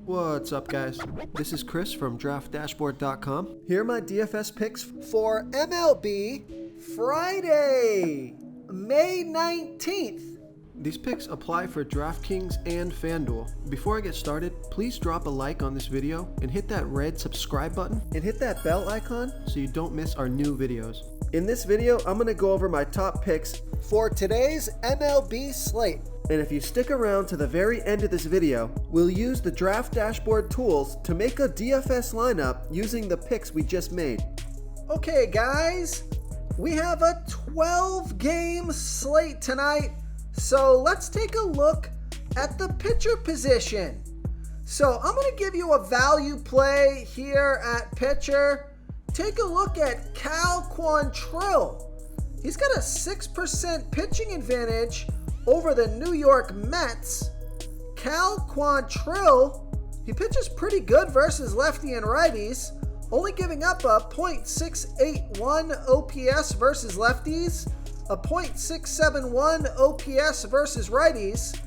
What's up, guys? This is Chris from DraftDashboard.com. Here are my DFS picks for MLB Friday, May 19th. These picks apply for DraftKings and FanDuel. Before I get started, please drop a like on this video and hit that red subscribe button and hit that bell icon so you don't miss our new videos. In this video, I'm going to go over my top picks for today's MLB slate. And if you stick around to the very end of this video, we'll use the Draft Dashboard tools to make a DFS lineup using the picks we just made. Okay guys, we have a 12-game slate tonight, so let's take a look at the pitcher position. So I'm going to give you a value play here at pitcher. Take a look at Cal Quantrill. He's got a 6% pitching advantage over the New York Mets. Cal Quantrill, he pitches pretty good versus lefty and righties, only giving up a .681 OPS versus lefties, a .671 OPS versus righties,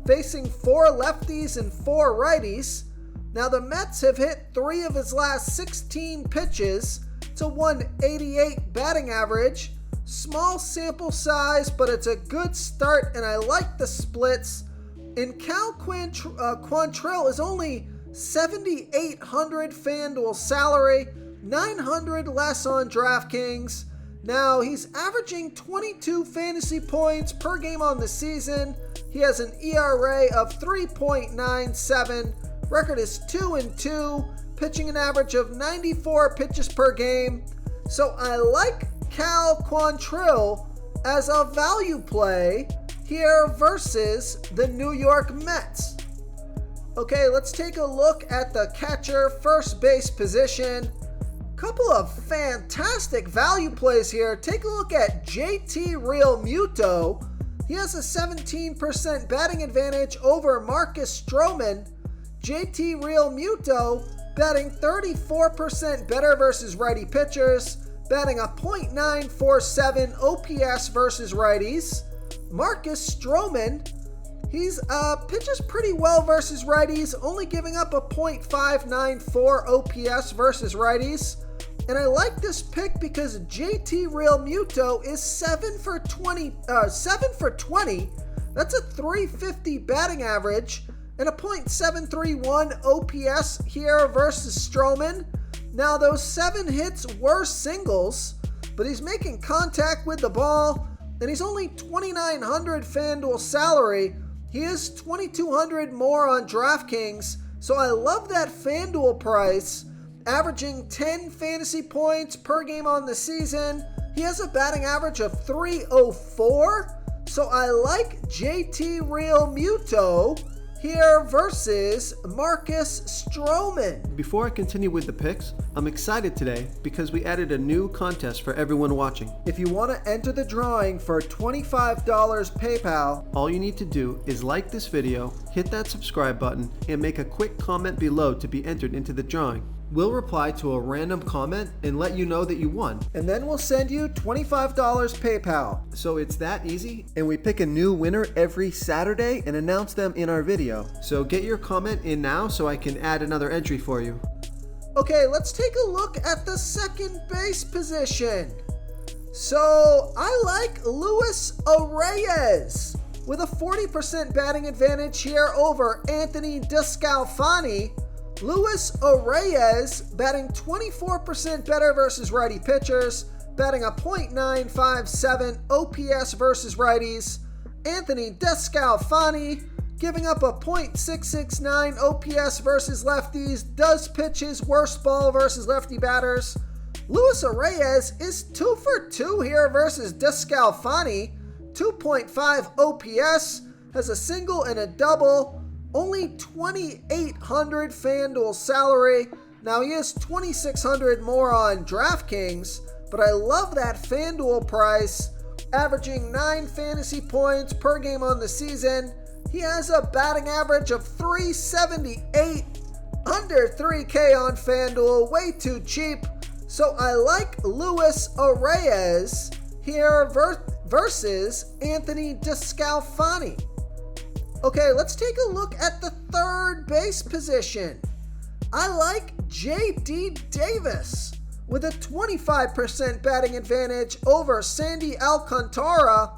facing 4 lefties and 4 righties. Now the Mets have hit 3 of his last 16 pitches. It's a .188 batting average. Small sample size, but it's a good start, and I like the splits. And Cal Quantrill is only $7,800 FanDuel salary, $900 less on DraftKings. Now, he's averaging 22 fantasy points per game on the season. He has an ERA of 3.97. Record is 2-2, pitching an average of 94 pitches per game. So I like Cal Quantrill as a value play here versus the New York Mets. Okay, let's take a look at the catcher first base position. Couple of fantastic value plays here. Take a look at JT Realmuto. He has a 17% batting advantage over Marcus Stroman. JT Realmuto batting 34% better versus righty pitchers, batting a .947 OPS versus righties. Marcus Stroman, he's pitches pretty well versus righties, only giving up a .594 OPS versus righties. And I like this pick because JT Realmuto is 7 for 20. That's a .350 batting average and a .731 OPS here versus Stroman. Now those 7 hits were singles, but he's making contact with the ball, and he's only $2,900 FanDuel salary. He is $2,200 more on DraftKings, so I love that FanDuel price. Averaging 10 fantasy points per game on the season. He has a batting average of .304, so I like JT Realmuto here versus Marcus Stroman. Before I continue with the picks, I'm excited today because we added a new contest for everyone watching. If you want to enter the drawing for $25 PayPal, all you need to do is like this video, hit that subscribe button, and make a quick comment below to be entered into the drawing. We'll reply to a random comment and let you know that you won. And then we'll send you $25 PayPal. So it's that easy, and we pick a new winner every Saturday and announce them in our video. So get your comment in now so I can add another entry for you. Okay, let's take a look at the second base position. So I like Luis Arraez with a 40% batting advantage here over Anthony DeSclafani. Luis Arraez batting 24% better versus righty pitchers, batting a .957 OPS versus righties. Anthony DeSclafani giving up a .669 OPS versus lefties, does pitch his worst ball versus lefty batters. Luis Arraez is 2 for 2 here versus DeSclafani, 2.5 OPS, has a single and a double. Only $2,800 FanDuel salary. Now he is $2,600 more on DraftKings, but I love that FanDuel price. Averaging 9 fantasy points per game on the season. He has a batting average of .378, under $3K on FanDuel, way too cheap. So I like Luis Arraez here versus Anthony DeSclafani. Okay, let's take a look at the third base position. I like J.D. Davis with a 25% batting advantage over Sandy Alcantara.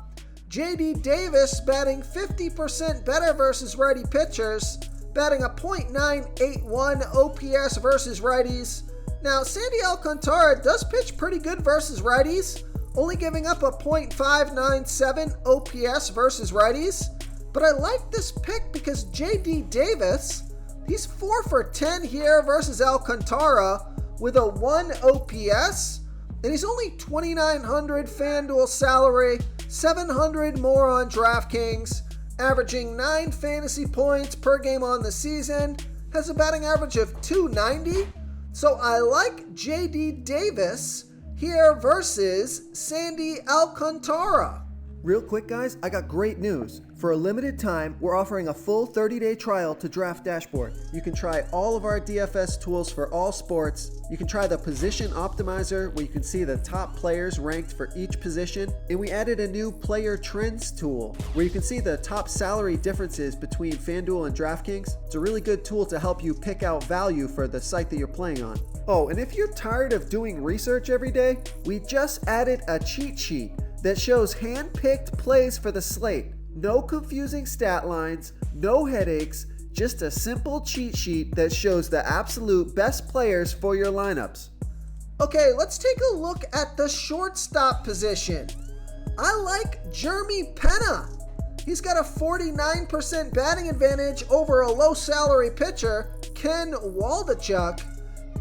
J.D. Davis batting 50% better versus righty pitchers, batting a .981 OPS versus righties. Now, Sandy Alcantara does pitch pretty good versus righties, only giving up a .597 OPS versus righties. But I like this pick because J.D. Davis, he's 4 for 10 here versus Alcantara with a 1 OPS, and he's only $2,900 FanDuel salary, $700 more on DraftKings, averaging 9 fantasy points per game on the season, has a batting average of .290. So I like J.D. Davis here versus Sandy Alcantara. Real quick, guys, I got great news. For a limited time, we're offering a full 30-day trial to Draft Dashboard. You can try all of our DFS tools for all sports. You can try the Position Optimizer, where you can see the top players ranked for each position. And we added a new Player Trends tool, where you can see the top salary differences between FanDuel and DraftKings. It's a really good tool to help you pick out value for the site that you're playing on. Oh, and if you're tired of doing research every day, we just added a cheat sheet that shows hand-picked plays for the slate. No confusing stat lines, no headaches, just a simple cheat sheet that shows the absolute best players for your lineups. Okay, let's take a look at the shortstop position. I like Jeremy Pena. He's got a 49% batting advantage over a low-salary pitcher, Ken Waldachuk.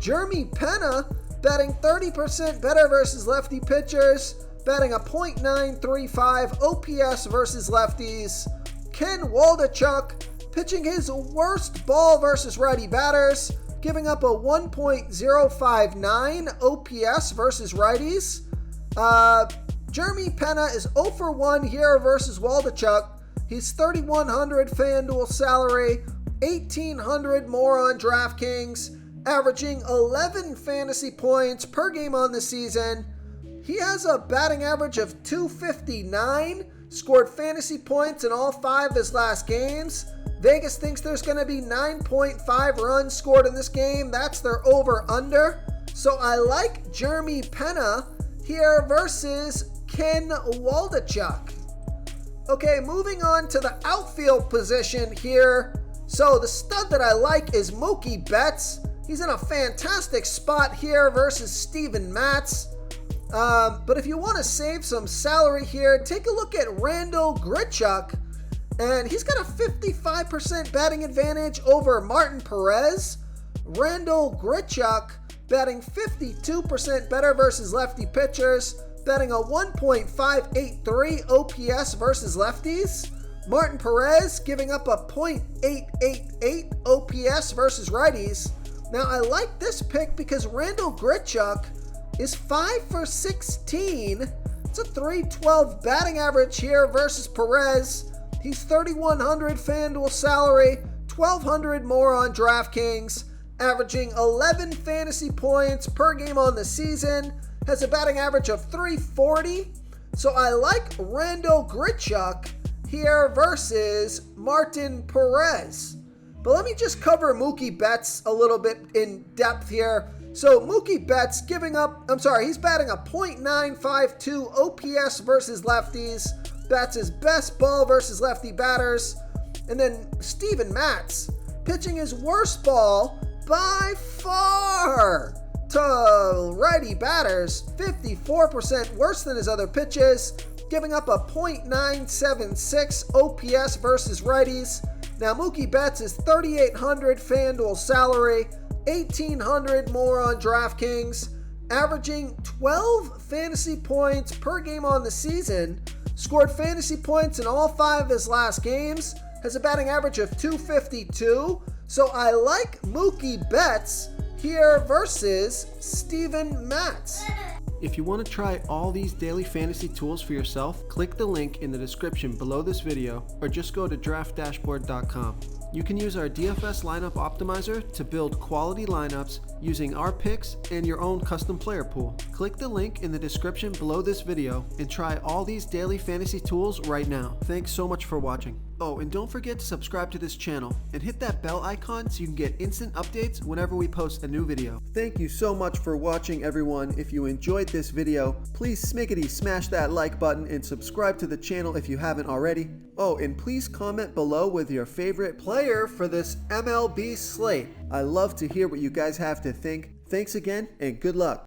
Jeremy Pena batting 30% better versus lefty pitchers, batting a .935 OPS versus lefties. Ken Waldachuk pitching his worst ball versus righty batters, giving up a 1.059 OPS versus righties. Jeremy Pena is 0 for 1 here versus Waldachuk. He's $3,100 FanDuel salary, $1,800 more on DraftKings, averaging 11 fantasy points per game on the season. He has a batting average of .259, scored fantasy points in all 5 of his last games. Vegas thinks there's going to be 9.5 runs scored in this game. That's their over-under. So I like Jeremy Pena here versus Ken Waldachuk. Okay, moving on to the outfield position here. So the stud that I like is Mookie Betts. He's in a fantastic spot here versus Steven Matz. But if you want to save some salary here, take a look at Randall Grichuk. And he's got a 55% batting advantage over Martin Perez. Randall Grichuk batting 52% better versus lefty pitchers, batting a 1.583 OPS versus lefties. Martin Perez giving up a .888 OPS versus righties. Now I like this pick because Randall Grichuk is 5 for 16. It's a .312 batting average here versus Perez. He's $3,100 FanDuel salary, $1,200 more on DraftKings, averaging 11 fantasy points per game on the season, has a batting average of .340. So I like Randall Grichuk here versus Martin Perez. But let me just cover Mookie Betts a little bit in depth here. So Mookie Betts he's batting a .952 OPS versus lefties. Bats his best ball versus lefty batters. And then Steven Matz pitching his worst ball by far to righty batters, 54% worse than his other pitches, giving up a .976 OPS versus righties. Now Mookie Betts is $3,800 FanDuel salary, $1,800 more on DraftKings, averaging 12 fantasy points per game on the season, scored fantasy points in all 5 of his last games, has a batting average of .252. So I like Mookie Betts here versus Steven Matz. If you want to try all these daily fantasy tools for yourself, click the link in the description below this video or just go to draftdashboard.com. You can use our DFS lineup optimizer to build quality lineups using our picks and your own custom player pool. Click the link in the description below this video and try all these daily fantasy tools right now. Thanks so much for watching. Oh, and don't forget to subscribe to this channel and hit that bell icon so you can get instant updates whenever we post a new video. Thank you so much for watching, everyone. If you enjoyed this video, please smiggity smash that like button and subscribe to the channel if you haven't already. Oh, and please comment below with your favorite player for this MLB slate. I love to hear what you guys have to think. Thanks again, and good luck.